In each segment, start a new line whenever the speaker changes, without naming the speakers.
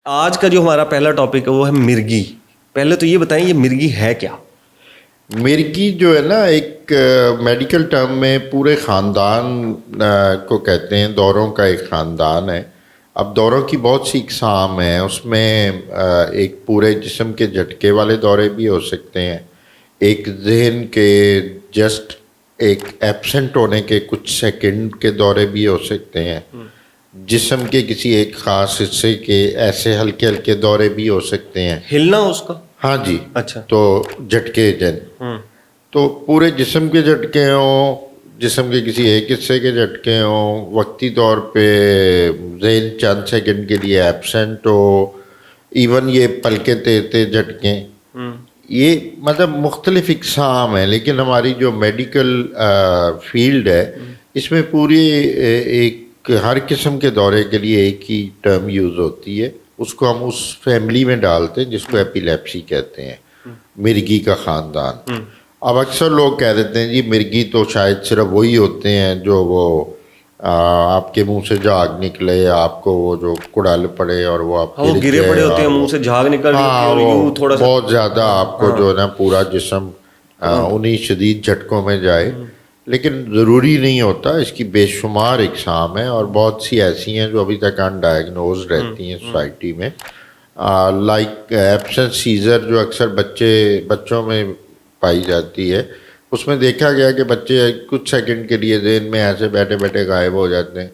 آج کا جو ہمارا پہلا ٹاپک ہے وہ ہے مرگی. پہلے تو یہ بتائیں یہ مرگی ہے کیا؟
مرگی جو ہے نا ایک میڈیکل ٹرم میں پورے خاندان کو کہتے ہیں. دوروں کا ایک خاندان ہے. اب دوروں کی بہت سی اقسام ہیں. اس میں ایک پورے جسم کے جھٹکے والے دورے بھی ہو سکتے ہیں. ایک ذہن کے جسٹ ایک ایبسنٹ ہونے کے کچھ سیکنڈ کے دورے بھی ہو سکتے ہیں. جسم کے کسی ایک خاص حصے کے ایسے ہلکے ہلکے دورے بھی ہو سکتے ہیں.
ہلنا اس کا؟
ہاں جی.
اچھا.
تو جھٹکے تو پورے جسم کے جھٹکے ہوں, جسم کے کسی ایک حصے کے جھٹکے ہوں, وقتی طور پہ ذہن چند سیکنڈ کے لیے ایبسنٹ ہو, ایون یہ پلکیں تیرتے جھٹکیں, یہ مطلب مختلف اقسام ہیں. لیکن ہماری جو میڈیکل فیلڈ ہے اس میں پوری ایک ہر قسم کے دورے کے لیے ایک ہی ٹرم یوز ہوتی ہے. اس کو ہم اس فیملی میں ڈالتے ہیں جس کو ایپیلیپسی کہتے ہیں, مرگی کا خاندان. اب اکثر لوگ کہہ دیتے ہیں جی مرگی تو شاید صرف وہی ہوتے ہیں جو وہ آپ کے منہ سے جھاگ نکلے, آپ کو وہ جو کڑال پڑے اور وہ آپ
گرے پڑے ہوتے ہیں, منہ سے جھاگ نکل رہی ہوتی ہے اور یوں تھوڑا سا
بہت زیادہ آپ کو جو ہے نا پورا جسم انہی شدید جھٹکوں میں جائے. لیکن ضروری نہیں ہوتا, اس کی بے شمار اقسام ہیں اور بہت سی ایسی ہیں جو ابھی تک ان ڈائگنوز رہتی ہیں سوسائٹی میں. لائک ایبسنٹ سیزر جو اکثر بچوں میں پائی جاتی ہے. اس میں دیکھا گیا کہ بچے کچھ سیکنڈ کے لیے ذہن میں ایسے بیٹھے بیٹھے غائب ہو جاتے ہیں.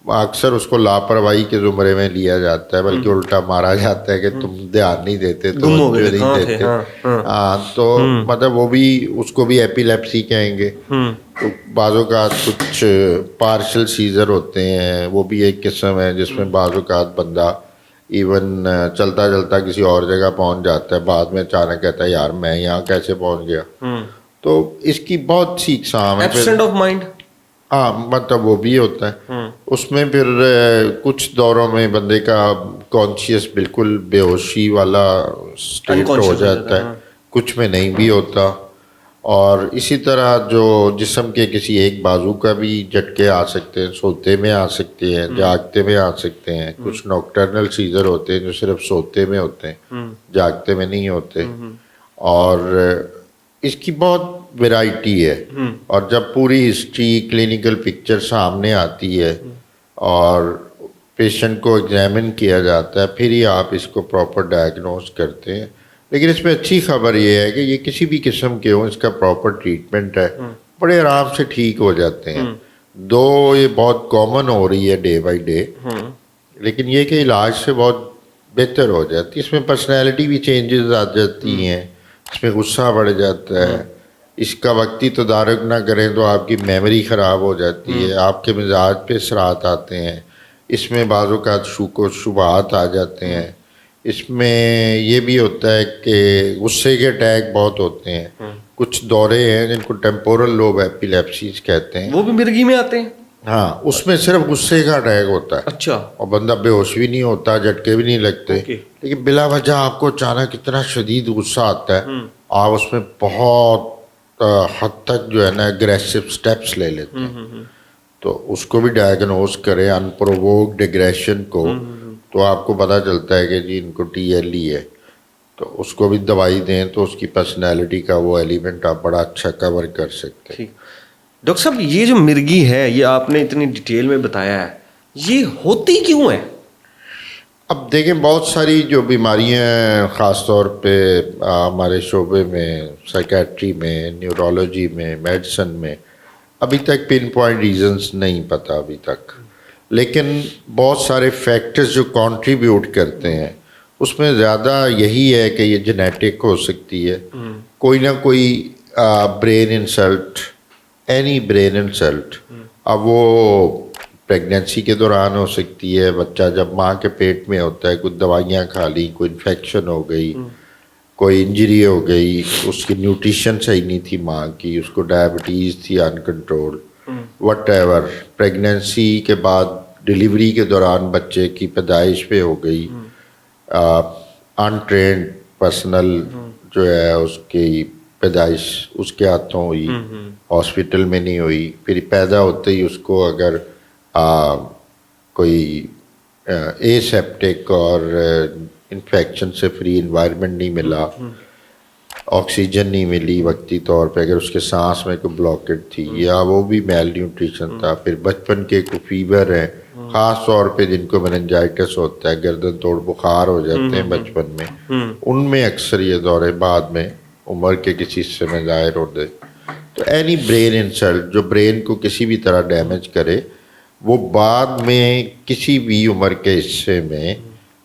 اکثر اس کو لاپرواہی کے زمرے میں لیا جاتا ہے, بلکہ الٹا مارا جاتا ہے کہ تم دھیان نہیں دیتے, توجہ نہیں دیتے. تو مطلب وہ بھی اس کو بھی ایپیلیپسی کہیں گے. تو بعض اوقات کچھ پارشل سیزر ہوتے ہیں, وہ بھی ایک قسم ہے جس میں بعض اوقات بندہ ایون چلتا چلتا کسی اور جگہ پہنچ جاتا ہے, بعد میں اچانک کہتا ہے یار میں یہاں کیسے پہنچ گیا. تو اس کی بہت سی اقسام ہیں.
ایبسنٹ آف مائنڈ,
ہاں مطلب وہ بھی ہوتا ہے. اس میں پھر کچھ دوروں میں بندے کا کانشیس بالکل بے ہوشی والا اسٹیٹ ہو جاتا ہے, کچھ میں نہیں بھی ہوتا. اور اسی طرح جو جسم کے کسی ایک بازو کا بھی جھٹکے آ سکتے ہیں, سوتے میں آ سکتے ہیں, جاگتے میں آ سکتے ہیں. کچھ نوکٹرنل سیزر ہوتے ہیں جو صرف سوتے میں ہوتے ہیں, جاگتے میں نہیں ہوتے. اور اس کی بہت ویرائٹی ہے. اور جب پوری ہسٹری کلینکل پکچر سامنے آتی ہے اور پیشنٹ کو ایگزامن کیا جاتا ہے, پھر ہی آپ اس کو پراپر ڈائگنوز کرتے ہیں. لیکن اس میں اچھی خبر یہ ہے کہ یہ کسی بھی قسم کے ہوں, اس کا پراپر ٹریٹمنٹ ہے, بڑے آرام سے ٹھیک ہو جاتے ہیں. دو یہ بہت کامن ہو رہی ہے ڈے بائی ڈے, لیکن یہ کہ علاج سے بہت بہتر ہو جاتی ہے. اس میں پرسنالٹی بھی چینجز آ جاتی ہیں, اس میں غصہ بڑھ جاتا ہے. اس کا وقتی تدارک نہ کریں تو آپ کی میموری خراب ہو جاتی ہے, آپ کے مزاج پہ اثرات آتے ہیں. اس میں بعض اوقات شک و شبہات آ جاتے ہیں. اس میں یہ بھی ہوتا ہے کہ غصے کے اٹیک بہت ہوتے ہیں. کچھ دورے ہیں جن کو ٹیمپورل لوب ایپیلیپسیز کہتے ہیں,
وہ بھی مرگی میں آتے ہیں.
ہاں اس میں صرف غصے کا اٹیک ہوتا ہے.
اچھا.
اور بندہ بے ہوش بھی نہیں ہوتا, جھٹکے بھی نہیں لگتے, لیکن بلا وجہ آپ کو اچانک اتنا شدید غصہ آتا ہے, آپ اس میں بہت حد تک جو ہے نا اگریسو اسٹیپس لے لیتے ہیں. تو اس کو بھی ڈائگنوز کریں ان پرووکڈ اگریشن کو, تو آپ کو پتہ چلتا ہے کہ جی ان کو ٹی ایل ای ہے. تو اس کو بھی دوائی دیں تو اس کی پرسنالٹی کا وہ ایلیمنٹ آپ بڑا اچھا کور کر سکتے ہیں.
ڈاکٹر صاحب یہ جو مرگی ہے یہ آپ نے اتنی ڈیٹیل میں بتایا ہے, یہ ہوتی کیوں ہے؟
اب دیکھیں بہت ساری جو بیماریاں خاص طور پہ ہمارے شعبے میں سائیکیٹری میں, نیورولوجی میں, میڈیسن میں ابھی تک پن پوائنٹ ریزنس نہیں پتہ ابھی تک. لیکن بہت سارے فیکٹرز جو کنٹریبیوٹ کرتے ہیں اس میں زیادہ یہی ہے کہ یہ جینیٹک ہو سکتی ہے, کوئی نہ کوئی brain insult, any brain insult. اب وہ پریگنینسی کے دوران ہو سکتی ہے, بچہ جب ماں کے پیٹ میں ہوتا ہے, کچھ دوائیاں کھا لی, کوئی انفیکشن ہو گئی, کوئی انجری ہو گئی, اس کی نیوٹریشن صحیح نہیں تھی ماں کی, اس کو ڈائبٹیز تھی ان کنٹرول, وٹ ایور. پریگنینسی کے بعد ڈیلیوری کے دوران بچے کی پیدائش پہ ہو گئی, ان ٹرینڈ پرسنل جو ہے اس کی پیدائش اس کے ہاتھوں ہوئی, ہاسپٹل میں نہیں ہوئی. پھر پیدا ہوتے ہی اس کو اگر کوئی اے سیپٹک اور انفیکشن سے فری انوائرمنٹ نہیں ملا، آکسیجن نہیں ملی وقتی طور پہ، اگر اس کے سانس میں کوئی بلاکٹ تھی یا وہ بھی میل نیوٹریشن تھا، پھر بچپن کے کوئی فیور ہے، خاص طور پہ جن کو میننجائٹس ہوتا ہے، گردن توڑ بخار ہو جاتے ہیں بچپن میں، ان میں اکثر یہ دورے بعد میں عمر کے کسی حصے میں ظاہر ہوتے ہیں۔ تو اینی برین انسلٹ جو برین کو کسی بھی طرح ڈیمیج کرے، وہ بعد میں کسی بھی عمر کے حصے میں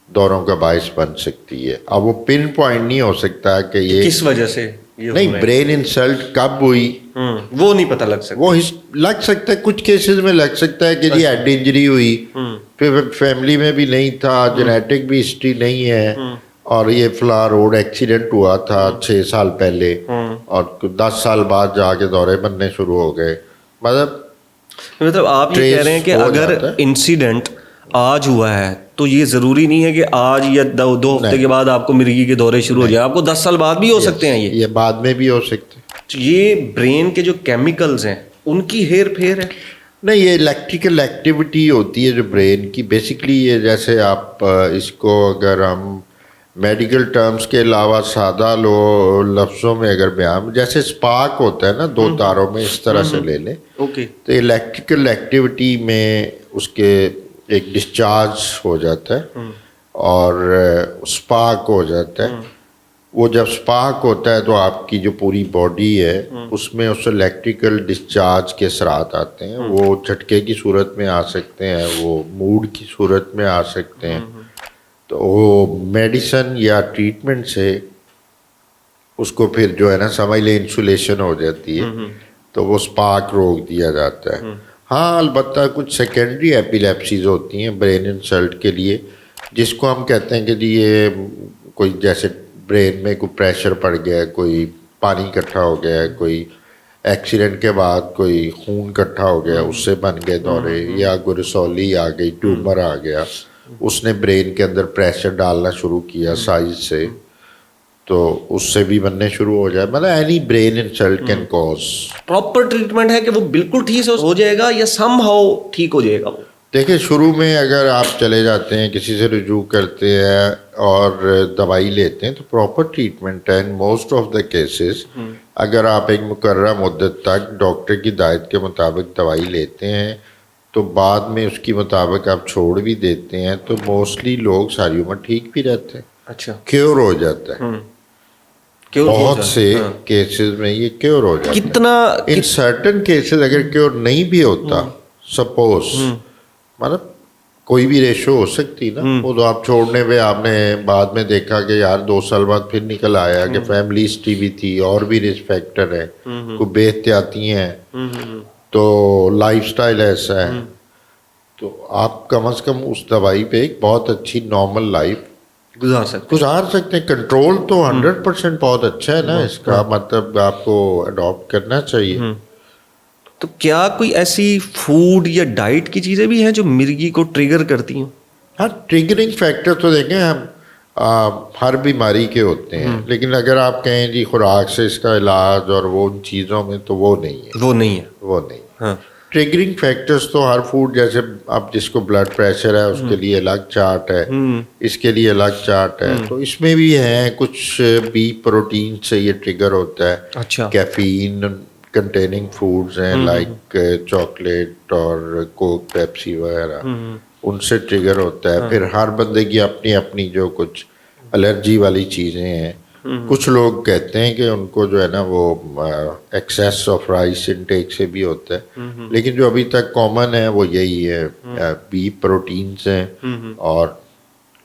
دوروں کا باعث بن سکتی ہے۔ اب وہ پن پوائنٹ نہیں ہو سکتا کہ یہ
کس وجہ سے یہ
نہیں، برین انسلٹ کب ہوئی
وہ نہیں پتہ لگ سکتا،
وہ لگ سکتا ہے، کچھ کیسز میں لگ سکتا ہے کہ جی ہیڈ انجری ہوئی، پھر فیملی میں بھی نہیں تھا، جینیٹک بھی ہسٹری نہیں ہے، اور یہ فلاں روڈ ایکسیڈنٹ ہوا تھا 6 سال پہلے اور 10 سال بعد جا کے دورے بننے شروع ہو گئے۔
مطلب آپ یہ کہہ رہے ہیں کہ اگر انسیڈنٹ آج ہوا ہے تو یہ ضروری نہیں ہے کہ آج یا 2 ہفتے کے بعد آپ کو مرگی کے دورے شروع ہو جائیں، آپ کو 10 سال بعد بھی ہو سکتے ہیں۔
یہ بعد میں بھی ہو سکتے ہیں۔
یہ برین کے جو کیمیکلز ہیں ان کی ہیر پھیر ہے؟
نہیں، یہ الیکٹریکل ایکٹیویٹی ہوتی ہے جو برین کی، بیسکلی یہ جیسے آپ اس کو اگر ہم میڈیکل ٹرمز کے علاوہ سادہ لفظوں میں اگر بیان، جیسے اسپارک ہوتا ہے نا 2 تاروں میں، اس طرح سے لے لیں۔
اوکے،
تو الیکٹریکل ایکٹیویٹی میں اس کے ایک ڈسچارج ہو جاتا ہے اور اسپارک ہو جاتا ہے۔ وہ جب اسپارک ہوتا ہے تو آپ کی جو پوری باڈی ہے اس میں اس الیکٹریکل ڈسچارج کے اثرات آتے ہیں، وہ جھٹکے کی صورت میں آ سکتے ہیں، وہ موڈ کی صورت میں آ سکتے ہیں۔ تو وہ میڈیسن یا ٹریٹمنٹ سے اس کو پھر جو ہے نا سمجھ لیں انسولیشن ہو جاتی ہے، تو وہ اسپارک روک دیا جاتا ہے۔ ہاں البتہ کچھ سیکنڈری ایپیلیپسیز ہوتی ہیں برین انسلٹ کے لیے، جس کو ہم کہتے ہیں کہ جی یہ کوئی جیسے برین میں کوئی پریشر پڑ گیا ہے، کوئی پانی اکٹھا ہو گیا ہے، کوئی ایکسیڈنٹ کے بعد کوئی خون اکٹھا ہو گیا، اس سے بن گئے دورے، یا کوئی رسولی آ گئی، ٹیومر آ گیا، اس نے برین کے اندر پریشر ڈالنا شروع کیا سائز سے، تو اس سے بھی بننے شروع ہو جائے۔ مطلب any brain insult can cause.
Proper treatment ہے کہ وہ بالکل ٹھیک سے ہو جائے گا یا سم ہاؤ ٹھیک ہو جائے گا؟ وہ
دیکھیں، شروع میں اگر آپ چلے جاتے ہیں، کسی سے رجوع کرتے ہیں اور دوائی لیتے ہیں تو پراپر ٹریٹمنٹ ہے۔ In most of the cases اگر آپ ایک مقررہ مدت تک ڈاکٹر کی ہدایت کے مطابق دوائی لیتے ہیں تو بعد میں اس کی مطابق آپ چھوڑ بھی دیتے ہیں تو موسٹلی لوگ ساری عمر ٹھیک بھی رہتے ہیں،
اچھا
کیور ہو جاتا ہے۔ بہت سے کیسز میں یہ کیور ہو جاتا ہے۔
کتنا
ان سرٹن کیسز اگر کیور نہیں بھی ہوتا، سپوز مطلب کوئی بھی ریشو ہو سکتی نا، وہ تو آپ چھوڑنے پہ آپ نے بعد میں دیکھا کہ یار 2 سال بعد پھر نکل آیا کہ فیملی ہسٹری بھی تھی اور بھی رسک فیکٹر ہے، کوئی بے احتیاطی ہیں، تو لائف سٹائل ایسا ہے، تو آپ کم از کم اس دوائی پہ ایک بہت اچھی نارمل لائف
گزار
سکتے ہیں۔ کنٹرول تو 100% بہت اچھا ہے نا، اس کا مطلب آپ کو اڈاپٹ کرنا چاہیے۔
تو کیا کوئی ایسی فوڈ یا ڈائٹ کی چیزیں بھی ہیں جو مرگی کو ٹریگر کرتی ہیں؟
ہاں، ٹریگرنگ فیکٹر تو دیکھیں ہم ہر بیماری کے ہوتے ہیں، لیکن اگر آپ کہیں جی خوراک سے اس کا علاج اور وہ ان چیزوں میں، تو وہ نہیں ہے،
وہ نہیں ہے۔
وہ نہیں۔
ہاں،
ٹریگرنگ فیکٹرز تو ہر فوڈ، جیسے اب جس کو بلڈ پریشر ہے اس کے لیے الگ چارٹ ہے، اس کے لیے الگ چارٹ ہے، تو اس میں بھی ہیں کچھ بی پروٹین سے یہ ٹریگر ہوتا ہے۔
اچھا،
کیفین کنٹیننگ فوڈز ہیں لائک چاکلیٹ اور کوک، پیپسی وغیرہ، ان سے ٹریگر ہوتا ہے۔ پھر ہر بندے کی اپنی اپنی جو کچھ الرجی والی چیزیں ہیں، کچھ لوگ کہتے ہیں کہ ان کو جو ہے نا وہ ایکسیس آف رائس انٹیک سے بھی ہوتا ہے، لیکن جو ابھی تک کامن ہے وہ یہی ہے، بی پروٹینز ہیں اور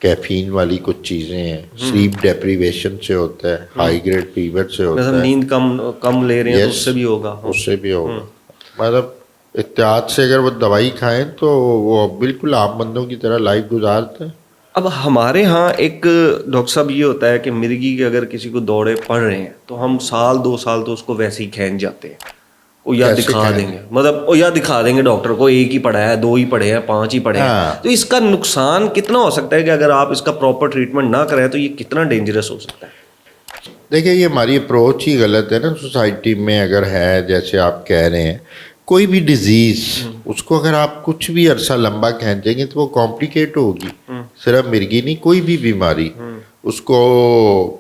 کیفین والی کچھ چیزیں ہیں۔ سلیپ ڈیپریویشن سے ہوتا ہے، ہائی گریڈ فیور سے ہوتا ہے،
نیند کم لے رہے ہیں تو اس سے بھی ہوگا،
اس سے بھی ہوگا۔ مطلب احتیاط سے اگر وہ دوائی کھائیں تو وہ بالکل عام بندوں کی طرح لائف گزارتے ہیں۔
اب ہمارے ہاں ایک ڈاکٹر صاحب یہ ہوتا ہے کہ مرغی کے اگر کسی کو دوڑے پڑ رہے ہیں تو ہم 1-2 سال تو اس کو ویسے ہی کھینچ جاتے ہیں، وہ یا دکھا دیں گے، مطلب وہ یا دکھا دیں گے ڈاکٹر کو 1 ہی پڑا ہے، 2 ہی پڑے ہیں، 5 ہی پڑے ہیں۔ تو اس کا نقصان کتنا ہو سکتا ہے کہ اگر آپ اس کا پراپر ٹریٹمنٹ نہ کریں تو یہ کتنا ڈینجرس ہو سکتا ہے؟
دیکھیں، یہ ہماری اپروچ ہی غلط ہے نا سوسائٹی میں، اگر ہے جیسے آپ کہہ رہے ہیں کوئی بھی ڈیزیز اس کو اگر آپ کچھ بھی عرصہ لمبا کھینچیں گے تو وہ کمپلیکیٹ ہوگی. صرف مرگی نہیں، کوئی بھی بیماری اس کو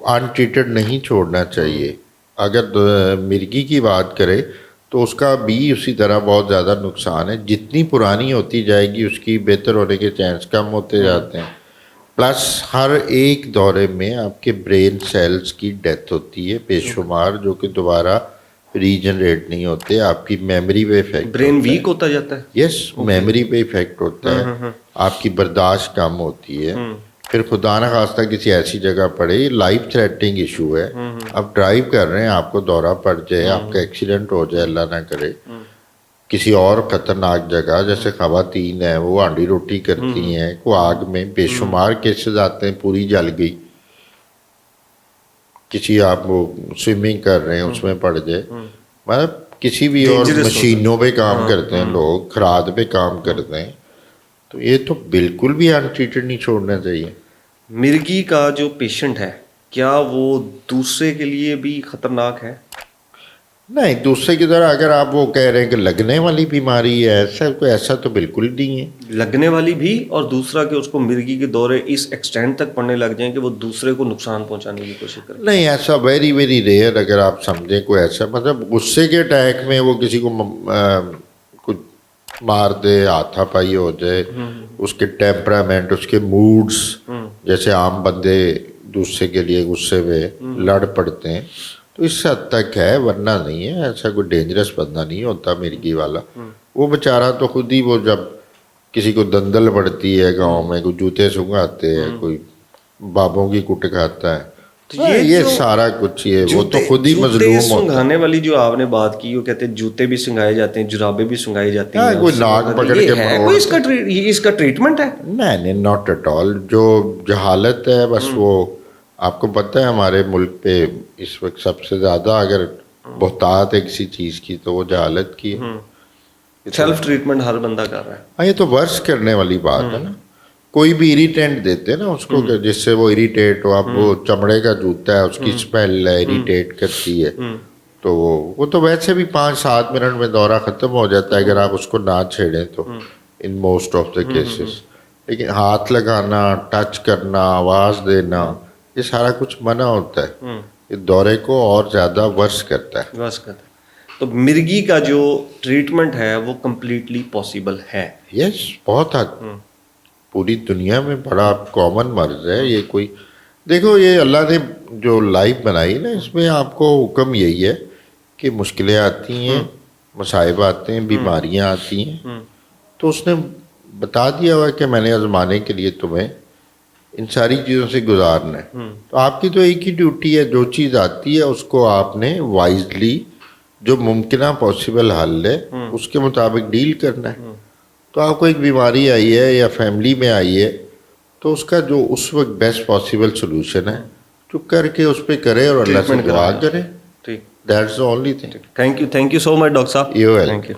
ان ٹریٹڈ نہیں چھوڑنا چاہیے. اگر مرگی کی بات کرے تو اس کا بھی اسی طرح بہت زیادہ نقصان ہے. جتنی پرانی ہوتی جائے گی اس کی بہتر ہونے کے چانس کم ہوتے جاتے ہیں. پلس ہر ایک دورے میں آپ کے برین سیلز کی ڈیتھ ہوتی ہے بے شمار، جو کہ دوبارہ ریجنریٹ نہیں ہوتے. آپ کی میموری پہ افیکٹ،
برین ویک ہوتا جاتا ہے.
یس، میموری پہ افیکٹ ہوتا ہے. آپ کی برداشت کم ہوتی ہے. پھر خدا نہ خواستہ کسی ایسی جگہ پڑے، لائف تھریٹنگ ایشو ہے. آپ ڈرائیو کر رہے ہیں، آپ کو دورہ پڑ جائے، آپ کا ایکسیڈنٹ ہو جائے، اللہ نہ کرے، کسی اور خطرناک جگہ جیسے خواتین ہیں وہ ہانڈی روٹی کرتی ہیں، کو آگ میں بے شمار کیسز آتے ہیں، پوری جل گئی. کسی آپ وہ سوئمنگ کر رہے ہیں اس میں پڑ جائے، مطلب کسی بھی اور مشینوں پہ کام کرتے ہیں لوگ، کھراد پہ کام کرتے ہیں. تو یہ تو بالکل بھی ان ٹریٹڈ نہیں چھوڑنا چاہیے.
مرگی کا جو پیشنٹ ہے کیا وہ دوسرے کے لیے بھی خطرناک ہے؟
نہیں، دوسرے کی طرح اگر آپ وہ کہہ رہے ہیں کہ لگنے والی بیماری ہے، ایسا تو بالکل نہیں ہے.
لگنے والی بھی، اور دوسرا کہ اس کو مرگی کے دورے اس ایکسٹینٹ تک پڑنے لگ جائیں کہ وہ دوسرے کو نقصان پہنچانے کی کوشش کرے.
نہیں، ایسا ویری ویری ریئر. اگر آپ سمجھیں کوئی ایسا مطلب غصے کے اٹیک میں وہ کسی کو کچھ مار دے، ہاتھا پائی ہو جائے، اس کے ٹیمپرامنٹ، اس کے موڈز، جیسے عام بندے دوسرے کے لیے غصے میں لڑ پڑتے ہیں، تو اس حد تک ہے، ورنہ نہیں ہے. ایسا کوئی ڈینجرس بندہ نہیں ہوتا مرگی والا. وہ بیچارہ تو خود ہی، وہ جب کسی کو دندل پڑتی ہے گاؤں میں، کوئی جوتے سنگھاتے ہیں، کوئی بابوں کی کٹ کھاتا ہے، یہ سارا کچھ یہ وہ تو خود ہی مظلوم ہوتا ہے.
سنگھانے والی جو آپ نے بات کی، وہ کہتے ہیں جوتے بھی سنگھائے جاتے ہیں، جرابیں بھی سنگھائی جاتی ہیں.
کوئی ناک پکڑ کے
کوئی اس کا ٹریٹمنٹ ہے؟
نہیں، ناٹ ایٹ آل. جو جہالت ہے بس وہ آپ کو پتہ ہے ہمارے ملک پہ اس وقت سب سے زیادہ اگر بہتات ہے کسی چیز کی تو وہ جہالت کی ہے.
سیلف ٹریٹمنٹ ہر بندہ کر رہا ہے.
ہاں، یہ تو ورس کرنے والی بات ہے نا. کوئی بھی اریٹینٹ دیتے ہیں نا اس کو کہ جس سے وہ اریٹیٹ ہو. اب وہ چمڑے کا جوتا ہے، اس کی اسمیل اریٹیٹ کرتی ہے، تو وہ تو ویسے بھی 5-7 منٹ میں دورہ ختم ہو جاتا ہے اگر آپ اس کو نہ چھیڑیں تو، in most of the cases. لیکن ہاتھ لگانا، ٹچ کرنا، آواز دینا، یہ سارا کچھ منع ہوتا ہے. یہ دورے کو اور زیادہ ورس کرتا ہے.
تو مرگی کا جو ٹریٹمنٹ ہے وہ کمپلیٹلی پاسبل ہے.
یس، بہت حد. پوری دنیا میں بڑا کامن مرض ہے یہ. کوئی دیکھو، یہ اللہ نے جو لائف بنائی نا، اس میں آپ کو حکم یہی ہے کہ مشکلیں آتی ہیں، مصائب آتے ہیں، بیماریاں آتی ہیں، تو اس نے بتا دیا ہوا کہ میں نے آزمانے کے لیے تمہیں ان ساری چیزوں سے گزارنا ہے. تو آپ کی تو ایک ہی ڈیوٹی ہے، جو چیز آتی ہے اس کو آپ نے وائزلی، جو ممکنہ پاسبل حل ہے اس کے مطابق ڈیل کرنا ہے. تو آپ کو ایک بیماری آئی ہے یا فیملی میں آئی ہے تو اس کا جو اس وقت بیسٹ پاسبل سلوشن ہے چپ کر کے اس پہ کرے اور اللہ سے دعا کرے. That's the only thing.
Thank you so much doctor صاحب.
You welcome.